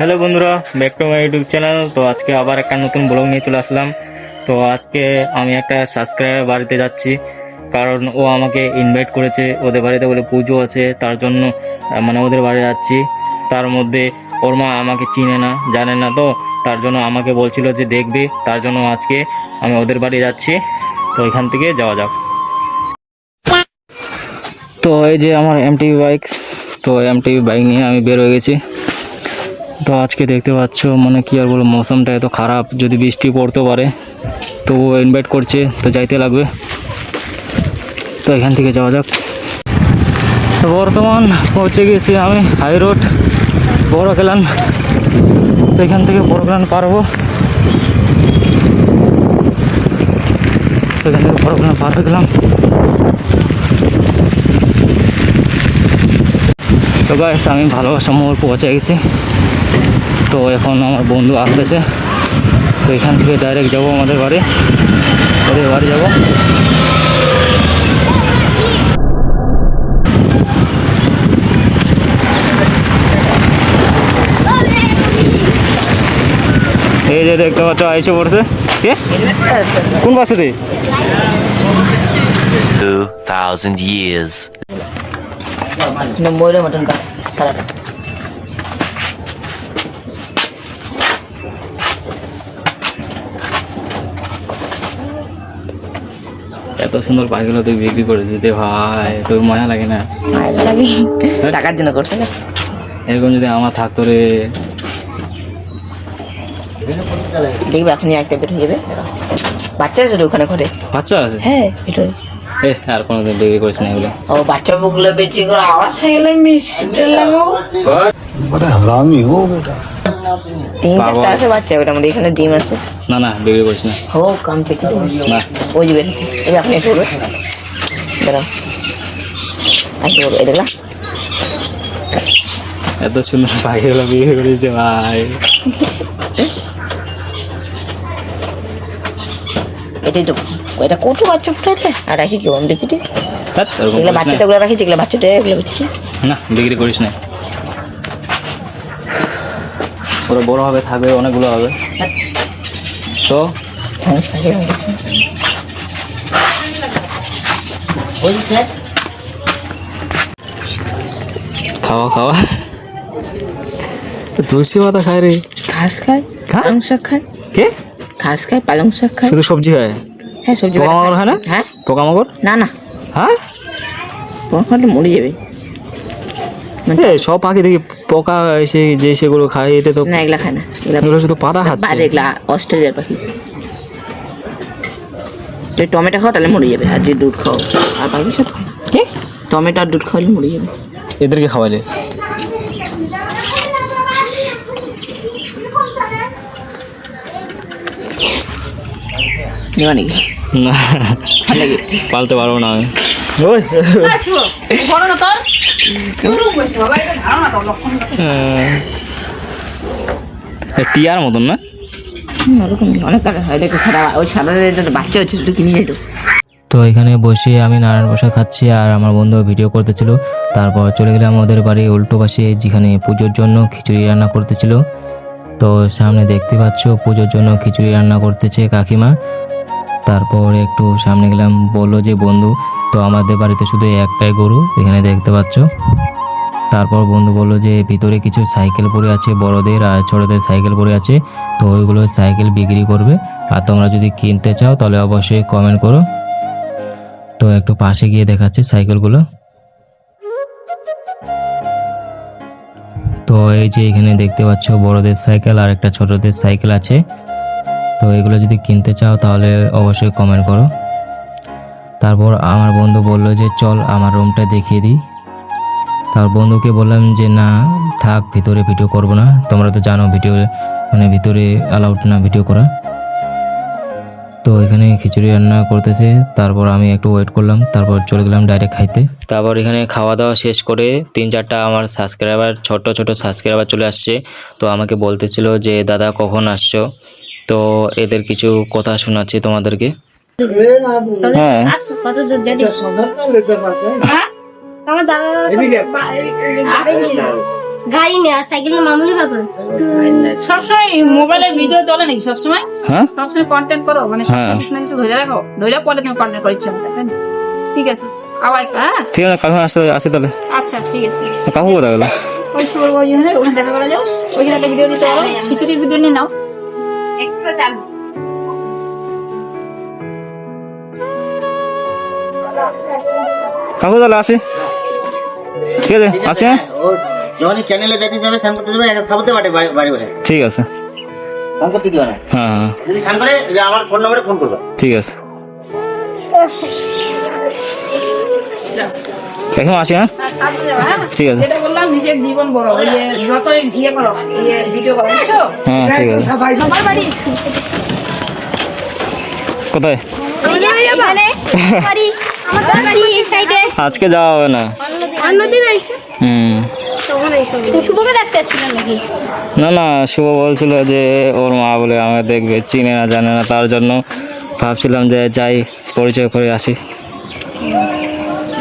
Hello বন্ধুরা, back to my YouTube channel. তো আজকে আবার একটা নতুন ব্লগ নিয়ে চলে আসলাম। তো আজকে আমি একটা সাবস্ক্রাইবার বাড়িতে যাচ্ছি, কারণ ও আমাকে ইনভাইট করেছে ওদের বাড়িতে, বলে পুজো আছে, তার জন্য মানে ওদের বাড়ি যাচ্ছি। তার মধ্যে ওর মা আমাকে চিনে না, জানে না, তো তার জন্য আমাকে বলছিল যে দেখবি, তার জন্য আজকে আমি ওদের বাড়ি যাচ্ছি। তো এখান থেকে যাওয়া যাক। তো এই যে আমার এমটিভি বাইক, তো এমটিভি বাইক নিয়ে আমি বের হয়ে গেছি। তো আজকে দেখতে পাচ্ছ, মানে কি আর বলবো, মৌসুমটা এত খারাপ, যদি বৃষ্টি পড়তে পারে। তো ও ইনভাইট করছে, তো যাইতে লাগবে। তো এখান থেকে যাওয়া যাক। তো বর্তমান পৌঁছে গেছি আমি হাই রোড বড় কেলান। তো এখান থেকে বড় কেলান পারবো, তো এখান থেকে বড় কেলান পার হয়ে গেলাম। তো গাইস, আমি ভালোবাসা মোড় পৌঁছে গেছি। তো এখন আমার বন্ধু আসতেছে, তো এখান থেকে ডাইরেক্ট যাবো ওদের বাড়ি যাবো। এই যে দেখতে পাচ্ছ আইসে পড়ছে। কে কোন পাশে রে? 2000 years. Nomornya mutton ka salah. এত সুন্দর পাখিগুলো তুই বিক্রি করে দিতে ভাই, তোর মায়া লাগে না? মায়া লাগে, টাকার জন্য করছে না। এরকম যদি আমার থাকতো রে। দেখবে এখনই একটা বের হয়ে যাবে। বাচ্চা আছে ওখানে ঘরে? বাচ্চা আছে? হ্যাঁ এটাই। আর কোনোদিন বিক্রি করিস না এগুলো। ও বাচ্চা বুকগুলো বেশি করে আওয়াজ গেলে মিষ্টি লাগাও। बड़ा हरामी हो बेटा। 3-4টা আছে বাচ্চা, ওটার মধ্যে এখানে ডিম আছে। না বিক্রি করিস না। ও কমপ্লিট না, ওই যে বেরিয়েছে। এবার আপনি এসে বলবে দাঁড়াও, আসে বলবে, এই দেখলা এত সুন্দর পাখিগুলো বিক্রি করিস রে ভাই। এটাই তো, এটা কত বাচ্চা ফুটাইলে আর রাখি কেউ আমি বেঁচে দিই। ধ্যাৎ, ওরকম এগুলো করিস না। বাচ্চাটা রাখি, যেগুলো বাচ্চাটা এগুলো বেঁচে দিই। না, বিক্রি করিস না। ওরা বড় হবে, থাকবে, অনেকগুলো হবে। তো সমস্যা কি হবে? খাওয়া তুলসী পাতা খায় রে। ঘাস খায়, পালং শাক খায়। কে? ঘাস খায়, পালং শাক খায়। শুধু সবজি খায়? হ্যাঁ সবজি পোকামাকড় খায় না? হ্যাঁ পোকামাকড়? না না, হ্যাঁ, পোকা খাওয়ালে মরে যাবে। সব পাখি দেখি পোকা এসে যে সেগুলো খায়, এটা তো না এগুলা খায় না, এগুলো শুধু পাতা খাচ্ছে। বাইরে এগুলা অস্ট্রেলিয়ার পাখি। যদি টমেটো খাও তাহলে মরে যাবে, আর যদি দুধ খাও আর পাখি সব খায়। কি? টমেটো আর দুধ খাওয়ালে মরে যাবে। এদেরকে খাওয়ালে? নেওয়া নাকি? না, পালতে পারবো না আমি। টিয়ার মতন না? ওরকম অনেক কালার হয়, দেখো সাদা, ওই সাদা বাচ্চা হচ্ছে সেটা কিনে যেত। তো এখানে বসে আমি নারায়ণ বসা খাচ্ছি, আর আমার বন্ধু ভিডিও করতেছিল। তারপর চলে গেলাম ওদের বাড়ি উল্টো পাশে, যেখানে পুজোর জন্য খিচুড়ি রান্না করতেছিল। তো সামনে দেখতে পাচ্ছ পুজোর জন্য খিচুড়ি রান্না করতেছে কাকিমা। তারপর একটু সামনে গেলাম, বললো যে বন্ধু, তো আমাদের বাড়িতে শুধু একটাই গরু এখানে দেখতে পাচ্ছ। তারপর বন্ধু বললো যে ভিতরে কিছু সাইকেল পড়ে আছে, বড়দের আর ছোটদের সাইকেল পড়ে আছে, তো ওইগুলো সাইকেল বিক্রি করবে। আর তোমরা যদি কিনতে চাও তাহলে অবশ্যই কমেন্ট করো। তো একটু পাশে গিয়ে দেখাচ্ছে সাইকেলগুলো। তো এই যে এখানে দেখতে পাচ্ছ বড়দের সাইকেল আর একটা ছোটদের সাইকেল আছে। তো এগুলো যদি কিনতে চাও তাহলে অবশ্যই কমেন্ট করো। তারপর আমার বন্ধু বললো যে চল আমার রুমটা দেখিয়ে দিই। তার বন্ধুকে বললাম যে না থাক, ভিতরে ভিডিও করবো না, তোমরা তো জানো ভিডিও মানে ভিতরে অ্যালাউড না ভিডিও করা। তো এখানে খিচুড়ি রান্না করতেছে, তারপর আমি একটু ওয়েট করলাম, তারপর চলে গেলাম ডাইরেক্ট খাইতে। তারপর এখানে খাওয়া দাওয়া শেষ করে 3-4টা আমার সাবস্ক্রাইবার, ছোট সাবস্ক্রাইবার চলে আসছে। তো আমাকে বলতেছিল যে দাদা কখন আসছো, তো এদের কিছু কথা শোনাচ্ছি তোমাদেরকে। হ্যাঁ, আমার দাদা গাড়ি নেই আর সাইকেলের মামুলি ব্যাপার। সবসময় মোবাইলে ভিডিও চলে নাকি সবসময়? হ্যাঁ সবসময় কন্টেন্ট করো, মানে হ্যাঁ। কিছু না কিছু ধরে রাখো, ধরে পরে তুমি কন্টেন্ট করো ইচ্ছা মতো, তাই না? ঠিক আছে, আওয়াজ হ্যাঁ, ঠিক আছে, কাকু আসি তাহলে। আচ্ছা ঠিক আছে। কাকু কোথায় গেল? ওই শুভ ওখানে দেখা করা যাও, ওইখানে একটা ভিডিও দিতে পারো, খিচুড়ির ভিডিও নিয়ে নাও একটু চালু। কাকু তাহলে আসি, ঠিক আছে আসি। হ্যাঁ যখনই চ্যানেলে যেতে যাবে স্নান করতে যাবে একটা থামতে পারে বাড়ি বাড়ি ঠিক আছে। স্নান করতে দিও না, হ্যাঁ হ্যাঁ যদি স্নান করে যে আমার ফোন নম্বরে ফোন করবে। ঠিক আছে, এখন আসি। হ্যাঁ আসতে যাও, হ্যাঁ ঠিক আছে। যেটা বললাম নিজের জীবন বড়, ওই যে যতই ইয়ে করো, ভিডিও করো, বুঝছো? হ্যাঁ ঠিক আছে। আমার বাড়ি কোথায়? এই যে এখানে বাড়ি, আমার বাড়ি এই সাইডে। আজকে যাওয়া হবে না। অন্যদিন আইসো, হুম তখন আইসো। তুমি শুভকে ডাকতে আসছিলেন নাকি? না না, শুভ বলছিল যে ওর মা বলে আমাকে দেখবে, চিনে না জানে না, তার জন্য ভাবছিলাম যে যাই পরিচয় করে আসি।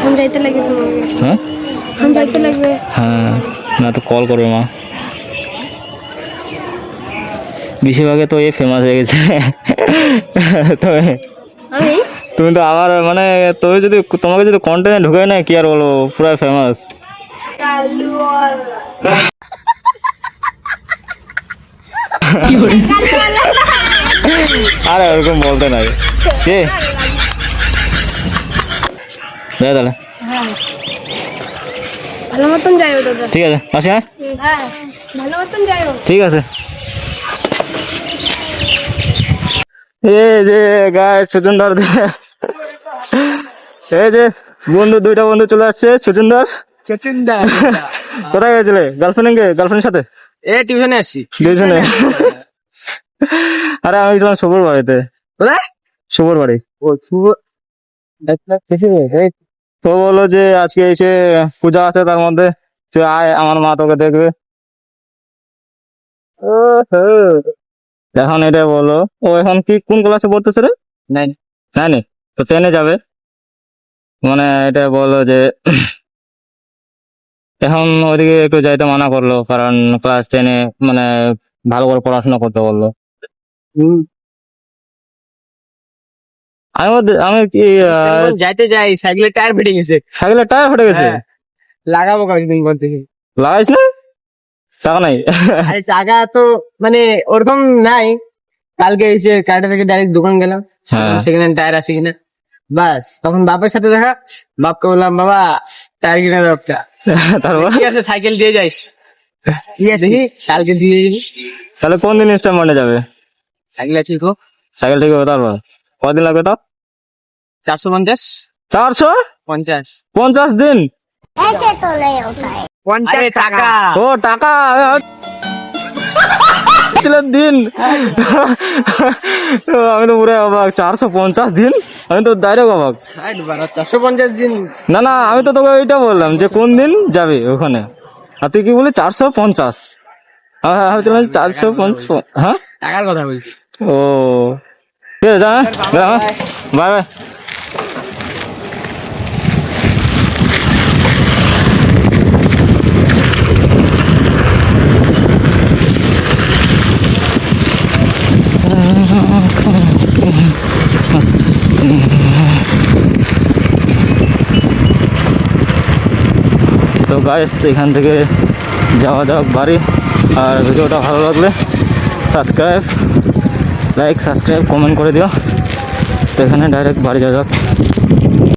আমি যাইতে লাগে তোমাকে, হ্যাঁ আমি যাইতে লাগবে। হ্যাঁ, না তো কল করবে মা। বেশিরভাগে তো এ ফেমাস হয়ে গেছে। তবে আমি তুমি তো আবার মানে তোমাকে যদি কন্টেন্টে ঢুকে না, কি আর বলবো, পুরো ফেমাস। আরে ওরকম বলতে নাই কে যাই তাহলে। ভালো মতন যাইও দাদা। ঠিক আছে আসি। হ্যাঁ হ্যাঁ, ভালো মতন যাইও। ঠিক আছে। এই যে গায়ে সুচুন্দর, এই যে দুইটা বন্ধু চলে আসছে। সুচুন্দর কোথায় গেছিলে? গার্লফ্রেন্ডের সাথে টিউশনে আসছি। টিউশনে? আরে আমি গেছিলাম শুভর বাড়িতে। শুভর বাড়ি। তো বললো যে আজকে এসে পূজা আছে, তার মধ্যে তুই আয়, আমার মা তোকে দেখবে। এখন এটা বলো, ও এখন কি কোন ক্লাসে পড়তেছে রে? 9 তো 10-এ যাবে। মানে এটা বললো যে এখন ওইদিকে একটু যাইতে মানা করলো, কারণ ক্লাস 10-এ মানে ভালো করে পড়াশোনা করতে বললো। আমি কি যাইতে যাই, সাইকেলের টায়ার ফেটে গেছে। সাইকেলের টায়ার ফেটে গেছে? লাগাবো কয়েকদিন পর থেকে। লাগাইস না? টাকা নাই? আরে টাকা তো মানে ওরকম নাই। কালকে এসে কাটা থেকে ডাইরেক্ট দোকান গেলাম, হ্যাঁ। সেখানে টায়ার আছে কিনা, বাস তখন বাপের সাথে দেখা। বাপকে বললাম, বাবা টায়ার কিনে দাও একটা। তারপর ঠিক আছে, সাইকেল দিয়ে যাইস। দেখি কালকে দিয়ে যাবি। তাহলে কোন দিন ইনস্টলমেন্টে যাবে? সাইকেল আছে তো, সাইকেল ঠিক হবে। তারপর কদিন লাগবে? তাও 450 450 দিন? 50 টাকা। ও টাকা দিন। আমি তো পুরো অবাক, 450 দিন। আমি তো ডাইরেক্ট অবাক। 450 দিন না না, আমি তো তোকে ওইটা বললাম যে কোন দিন যাবে ওখানে, আর তুই কি বলি 450? ভাবছিলাম 450। হ্যাঁ টাকার কথা বলছি। ও ঠিক আছে, বাই বাই। তো গাইস, এখান থেকে যাওয়া যাক বাড়ি। আর ভিডিওটা ভালো লাগলে লাইক সাবস্ক্রাইব কমেন্ট করে দিও। তো এখানে ডাইরেক্ট বাড়ি যাওয়া যাক।